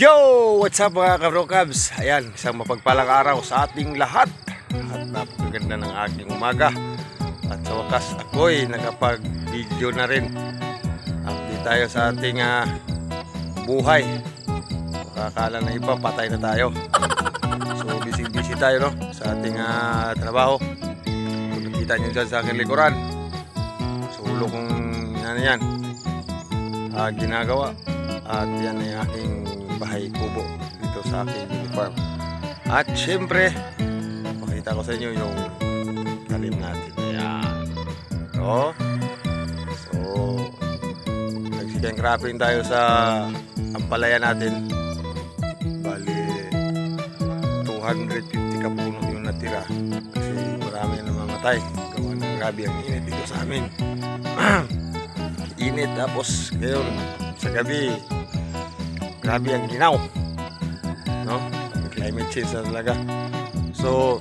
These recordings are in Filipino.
Yo! What's up mga kabrokabs? Ayan, isang mapagpalang araw sa ating lahat. At napakaganda ng aking umaga. At sa wakas ako'y nakapag-video na rin. Update tayo sa ating buhay. Makakala na iba, patay na tayo. So busy tayo, no? Sa ating trabaho. Kung nakita nyo dyan sa aking likuran, sulo kong yan ginagawa. At yan ay aking bahay kubo dito sa aking mini farm. At syempre makita ko sa inyo yung talim natin. Ayan. So nagsikeng cropping tayo sa ampalaya natin. Bali 250 ka puno yung natira kasi marami na namamatay. Gawa ng grabe ang init dito sa amin. Init, tapos ngayon sa gabi grabe ang ginaw, no? Climate change na talaga. So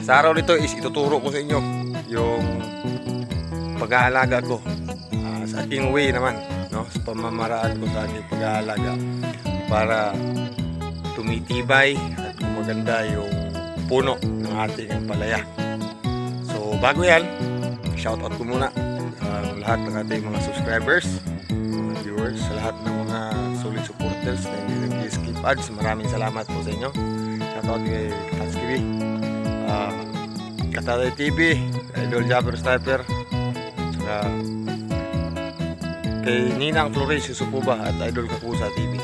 sa araw nito is ituturo ko sa inyo yung pag-aalaga ko sa aking way naman, no? Sa pamamaraan ko sa aking pag-aalaga para tumitibay at maganda yung puno ng ating ampalaya. So bago yan, shoutout ko muna ang lahat ng ating mga subscribers, mga viewers, sa lahat ng mga solid supporters na hindi nag-skip ads. Maraming salamat po sa inyo. Shoutout kay Kats TV, Kataday TV, Idol Jabber Sniper, saka kay Ninang Flores Susupuba at Idol Kakusa TV.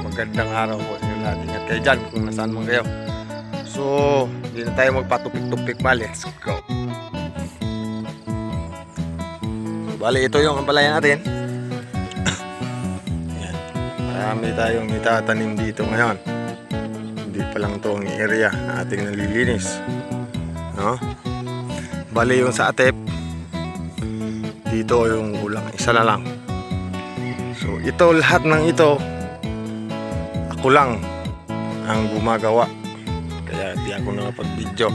Magandang araw po sa inyo lahat. Ingat kayo dyan kung nasaan man kayo. So hindi na tayo magpatupik-tupik pa. Let's go. Bali, ito yung ampalaya natin. Yan. Marami tayong itatanim dito ngayon. Hindi pa lang ito ang area na ating nalilinis, no? Bali, yung sa atep dito yung kulang, isa na lang. So ito, lahat ng ito ako lang ang gumagawa, kaya di ako nakapag-video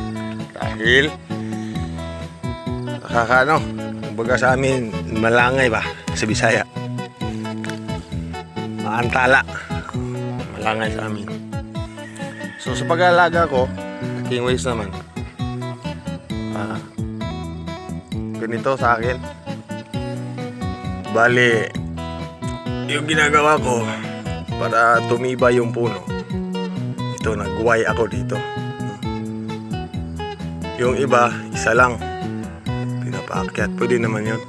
dahil nakakaano, kumbaga sa amin malangay ba sa Bisaya, maantala, malangay sa amin. So sa pag-aalaga ko, aking ways naman, ganito sa akin. Bali, yung ginagawa ko para tumibay yung puno, ito, nagway ako dito. Yung iba, isa lang pinapaakyat, pwede naman yun.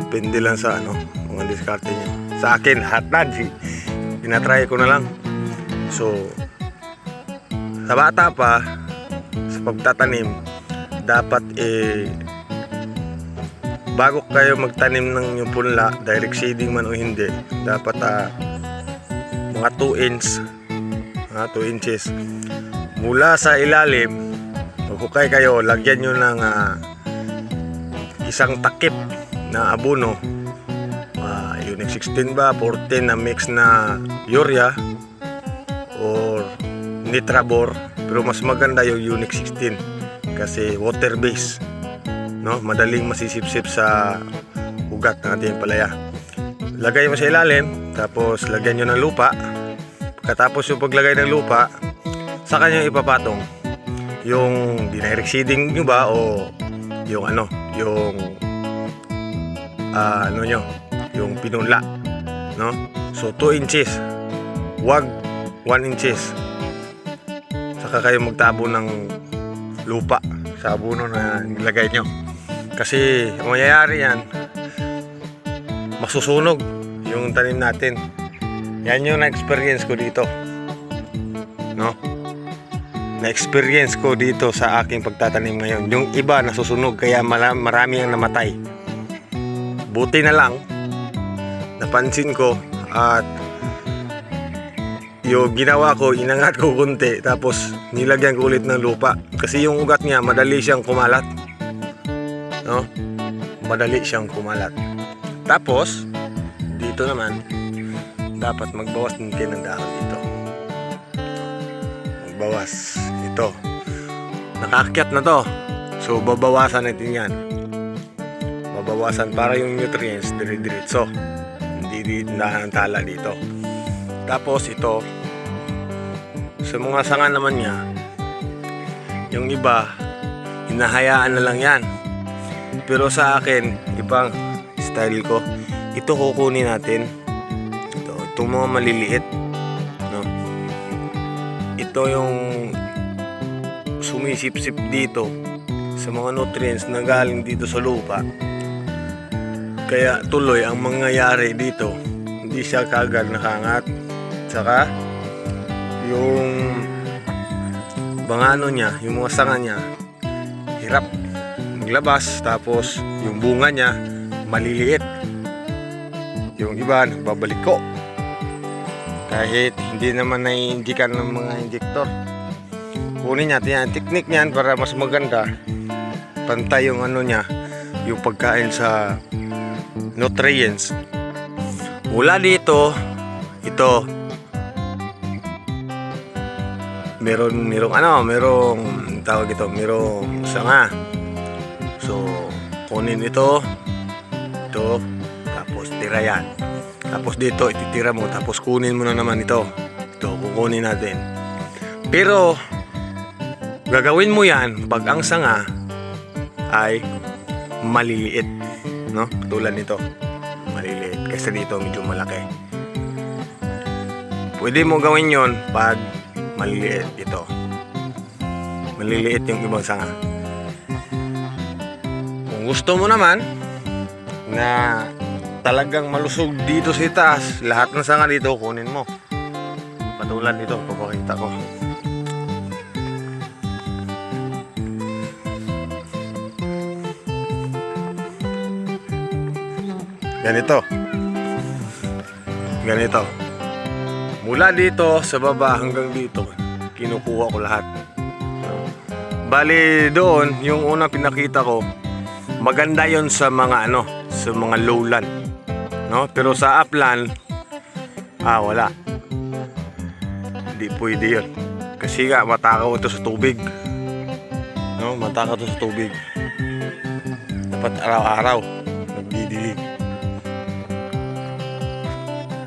Depende lang sa mga diskarte nyo. Sa akin, hatad, pinatry ko na lang. So sa bata pa, sa pagtatanim, dapat bago kayo magtanim ng yung punla, direct seeding man o hindi, dapat mga 2 inches mula sa ilalim. Maghukay kayo, lagyan nyo ng isang takip na abono, Unique 16 ba, 14 na mix na urea or Nitrabor, pero mas maganda yung Unique 16 kasi water base, no? Madaling masisipsip sa ugat ng ating palaya. Lagay mo sa ilalim, tapos lagyan nyo ng lupa. Pagkatapos yung paglagay ng lupa, saka nyo ipapatong yung direct seeding nyo ba o yung yung pinunla, no? So 2 inches, wag 1 inches. Saka kayo magtabo ng lupa sa abono na nilagay nyo, kasi ang mangyayari yan, masusunog yung tanim natin. Yan yung na-experience ko dito, no? Na-experience ko dito sa aking pagtatanim ngayon. Yung iba nasusunog, kaya marami ang namatay. Buti na lang napansin ko at yung ginawa ko, inangat ko kunti, tapos nilagyan ko ulit ng lupa kasi yung ugat niya madali siyang kumalat, no? Madali siyang kumalat. Tapos dito naman dapat magbawas din kayo ng dahon dito. Magbawas ito, nakaakyat na to, so babawasan natin yan. Babawasan para yung nutrients dire-diretso, hindi maliliit na tala dito. Tapos ito, sa mga sanga naman niya, yung iba, hinahayaan na lang yan. Pero sa akin, ibang style ko. Ito kukunin natin. Itong mga maliliit. No? Ito yung sumisip-sip dito sa mga nutrients na galing dito sa lupa. Kaya tuloy ang mangyayari dito, hindi siya kagad nakangat. Saka yung bangano niya, yung mga sanga niya, hirap maglabas. Tapos yung bunga niya maliliit. Yung iba nagbabalik ko kahit hindi naman na-injikan ng mga injector. Kunin natin yan, technique niyan para mas maganda, pantay yung ano niya, yung pagkain sa nutrients. Mula dito, ito merong tawag ito, merong sanga. So kunin ito, tapos tira yan. Tapos dito ititira mo, tapos kunin mo na naman ito kukunin natin. Pero gagawin mo yan pag ang sanga ay maliliit, no? Tulad nito, maliliit, kasi dito medyo malaki. Pwede mo gawin yon pag maliliit. Ito maliliit yung ibang sanga. Kung gusto mo naman na talagang malusog dito sa taas, lahat ng sanga dito kunin mo. Patulad nito, papakita ko. Ganito. Mula dito sa baba hanggang dito, kinukuha ko lahat. Bali doon, yung unang pinakita ko, maganda yon sa mga sa mga lowland, no? Pero sa upland, wala. Hindi pwede yun. Kasi nga, matakaw ito sa tubig. No? Matakaw ito sa tubig. Dapat araw-araw nagdidilig.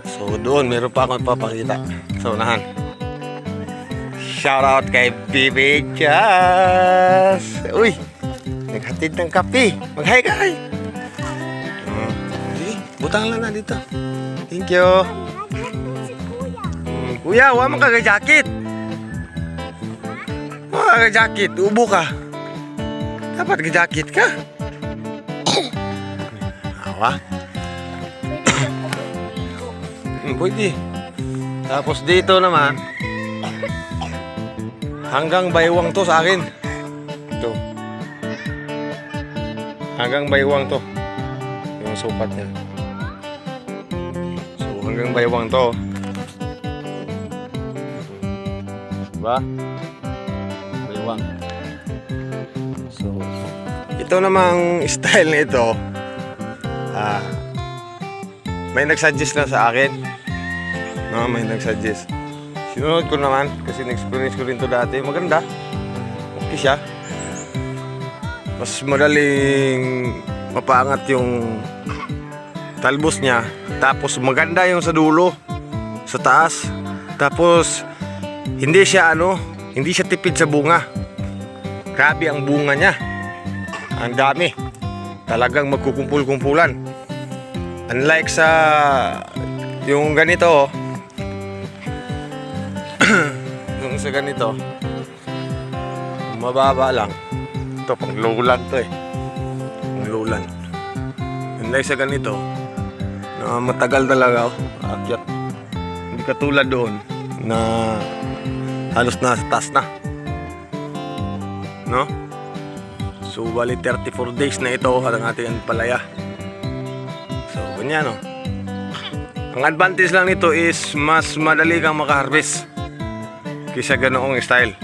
So doon, meron pa akong papakita sa unahan. Shoutout kay Bibi Jazz. Uy! Naghatid ng kape. Mag-hi ka! Butang lang na dito. Thank you. Kuya, huwag mong kagajakit. Huwag kagajakit. Ubo ka. Dapat gajakit ka. Awa. Pwede. Tapos dito naman, hanggang baywang to sa akin. Ito. Hanggang baywang to. Yung sukat niya. Hanggang baywang to, diba? Baywang. So ito namang style nito, may nagsuggest na sa akin, no? May nagsuggest, sinunod ko naman kasi na-experience ko rin to dati. Maganda, okay siya, mas madaling mapaangat yung talbos niya. Tapos maganda yung sa dulo, sa taas. Tapos hindi siya tipid sa bunga. Grabe ang bunga niya. Ang dami. Talagang magkukumpul-kumpulan. Unlike sa yung ganito, yung sa ganito, mababa lang. Ito pang lowland to eh. Pang lowland. Unlike sa ganito, matagal talaga akyat. Hindi katulad doon na halos nasa taas na, no? So bali 34 days na ito ang ating palaya. So ganyan, no? Ang advantage lang nito is mas madali kang makaharvest kaysa ganoong style.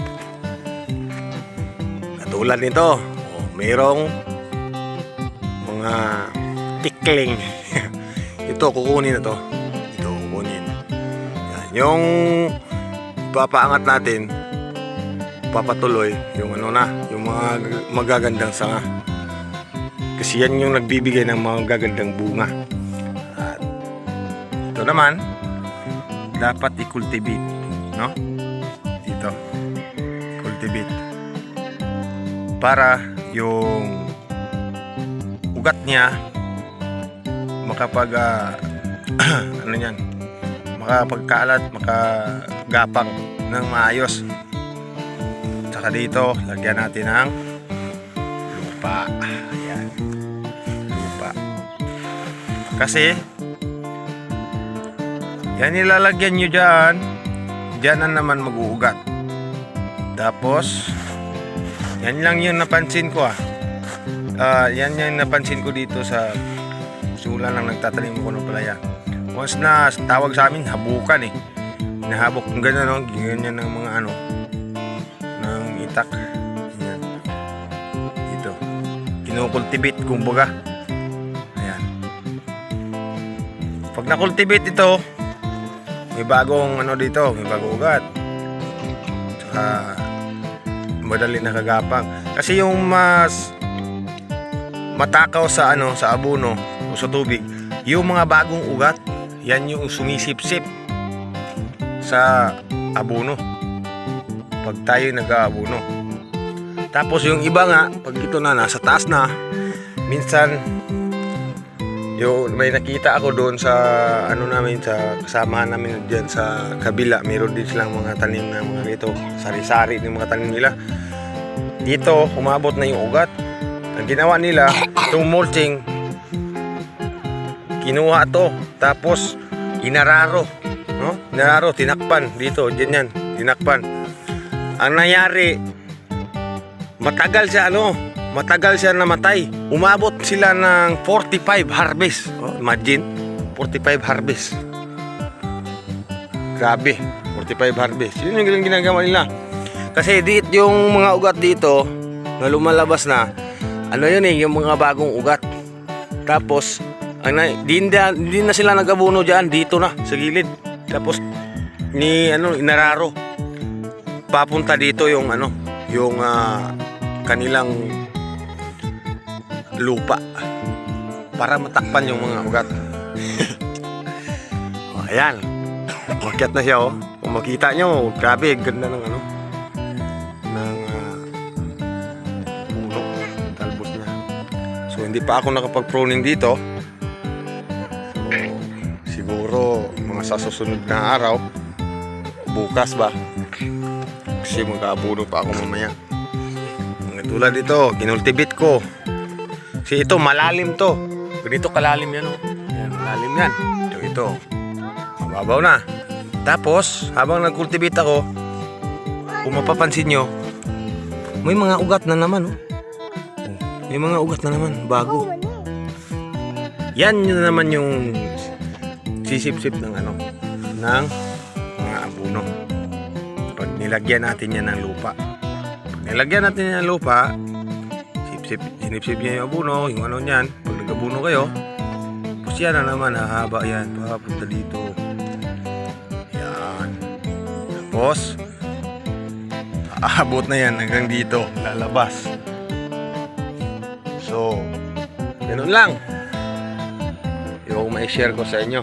Katulad nito, mayroong mga tikling. Ito kukunin na to. Ito kukunin. Yan. Yung papaangat natin, papatuloy yung yung mga magagandang sanga. Kasi yan yung nagbibigay ng mga magagandang bunga. At Dito naman, dapat i-cultivate, no? Dito, cultivate. Para yung ugat niya makapag ano yan, makapagkalat, makagapang ng maayos. Tsaka dito, lagyan natin ng lupa. Ayan, lupa. Kasi yan nilalagyan nyo dyan, dyan na naman mag-uugat. Tapos yan lang yung napansin ko yan yung napansin ko dito sa sula lang nagtatanim ko ng palaya. Once na tawag sa amin, habukan eh. Nahabok kung gano'n, no? Ganyan ng mga ano, ng itak. Ayan. Dito. Kinukultivate kumbaga. Ayan. Pag nakultivate ito, may bagong ano dito, may bagong ugat. Tsaka madali nakagapang. Kasi yung mas matakaw sa ano, sa abono o sa tubig, yung mga bagong ugat, yan yung sumisip-sip sa abono pag tayo nag-aabono. Tapos yung iba nga, pag ito na nasa taas na, minsan yung may nakita ako doon sa ano namin, sa kasamahan namin diyan sa kabila, meron din silang mga tanim na mga ito, sari-sari ng mga tanim nila. Dito umabot na yung ugat. Ang ginawa nila, itong mulching, kinuha to, tapos inararo, no? Inararo, tinakpan dito, dyan yan, tinakpan. Ang nangyari, matagal siya namatay. Umabot sila ng 45 harvest. Oh, imagine, 45 harvest. Grabe, 45 harvest. Yun yung ginagawa nila. Kasi yung mga ugat dito na lumalabas na, ano yun yung mga bagong ugat. Tapos di na sila nag-abono dyan, dito na sa gilid. Tapos inararo papunta dito yung kanilang lupa para matakpan yung mga ugat. Ayan, makyat na siya. Kung makita nyo, grabe, ganda ng puno, talbos niya. So hindi pa ako nakapag-pruning dito. So, siguro mga sa susunod na araw, bukas ba, kasi mag-aabuno pa ako mamaya. Tulad dito, kinultivate ko. Kasi ito malalim to. Ganito kalalim yan, Yan, malalim yan. Ito. Mababaw na. Tapos, habang nag-cultivate ako, kung mapapansin nyo, may mga ugat na naman, May mga ugat na naman, bago. Yan yun naman yung sisip-sip ng ng mga abono. Pag nilagyan natin yan ng lupa. Pag nilagyan natin yan ng lupa, sinip-sip niya yung abono, yung niyan. Pag nag-abono kayo, tapos yan na naman, hahaba yan, papunta dito. Yan. Tapos, aabot na yan hanggang dito, lalabas. So, ganun lang. Yung may share ko sa inyo.